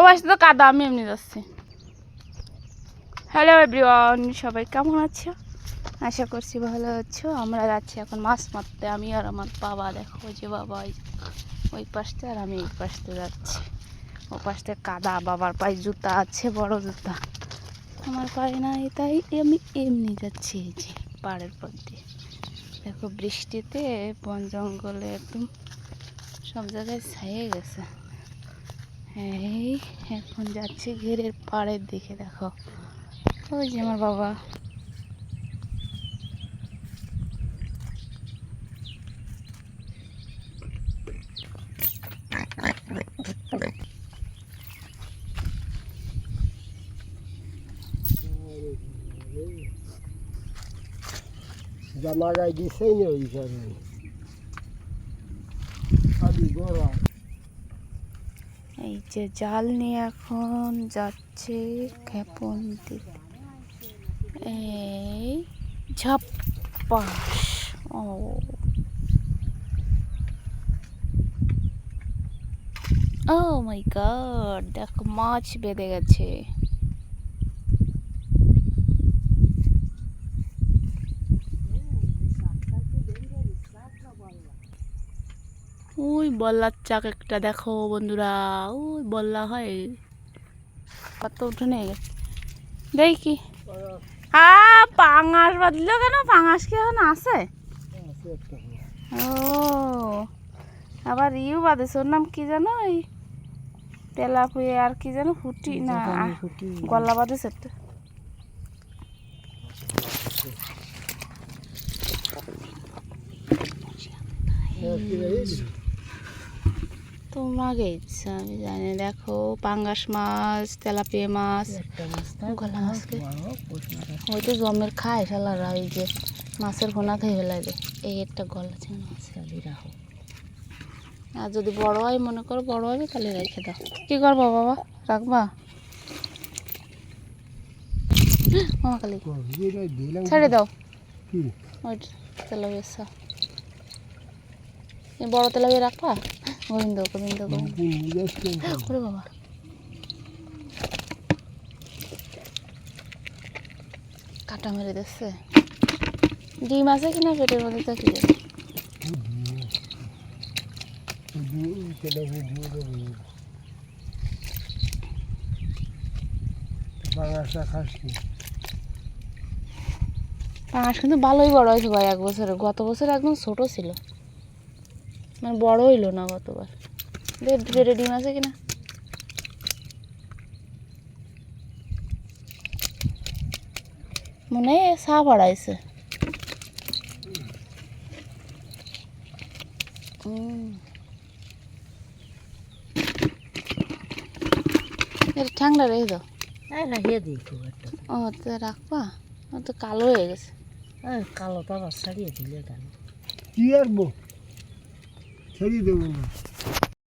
পাশে তো কাদা, আমি এমনি যাচ্ছি। হ্যালো এভরিওয়ান, সবাই কেমন আছো? আশা করছি ভালো আছো। আমরা যাচ্ছি এখন মাছ মারতে, আমি আর আমার বাবা। দেখো যে বাবা ওই পাশতে আর আমি এই পাশতে যাচ্ছি। ও পাশতে কাদা, বাবার পায়ে জুতা আছে, বড় জুতা, আমার পায়ে নাই, তাই আমি এমনি যাচ্ছি। এই যে পাড়ের পর দিয়ে দেখো, বৃষ্টিতে বন জঙ্গলে একদম সব জায়গায় ছাইয়ে গেছে। এই এখন যাচ্ছি ঘেরের পাড়ের দিকে। দেখো ওই যে আমার বাবা। জামা গায়ে দিছেই না ওই কারণে এই যে জাল নিয়ে এখন যাচ্ছে ক্ষেপণ দিতে। এই ঝাপ্পাস। ও ও মাই গড, দেখো মাছ বেঁধে গেছে। ওই বল্লার চাক একটা দেখো বন্ধুরা, ওই বল্লা হয় কত উঠোনে গেছে দেখি। পাঙাশ বাঁধলো কেন? পাঙাশ কি এখন আছে? ও আবার ইউ বাঁধেছে, ওর নাম কি জানো? ওই তেলাপুয়া আর কি জানো, ফুটি না গলা বাঁধেছে তো। তোমাকে ইচ্ছা আমি জানি। দেখো পাঙ্গাস মাছ, তেলাপিয়া মাছ, গলা মাছকে ওই তো জমের খায় শালারা। ওই যে মাছের ভোনা খেয়ে ফেলাই দে। এই একটা গলা চিংড়ি মাছ রাখো, আর যদি বড় হয়, মনে করো বড় হবে, তাহলে রেখে দাও। কি করবো বাবা, রাখবা? মামা কালি ছেড়ে দাও। ওই তেলাপিয়া বড় তেলাপিয়া রাখবা। গোবিন্দ গোবিন্দ গোবিন্দ করে বাবা। কাটা মেরে দিচ্ছে। ডিম আছে কিনা পেটের মধ্যে তো কি জানি। পাঁচ কিন্তু ভালোই বড় হয়েছে ভাই, 1 বছরে। গত বছর একদম ছোট ছিল, মানে বড় হইলো না গতবার। পেটে ডিম আছে কিনা। মনে হয় সাপ হারাইছে। ঠান্ডা রেখে দাও। ও তো রাখবা, ও তো কালো হয়ে গেছে। কালো তো আবার ছাড়িয়ে দিলে কেন? কি আর ছাড়িয়ে দেবো না।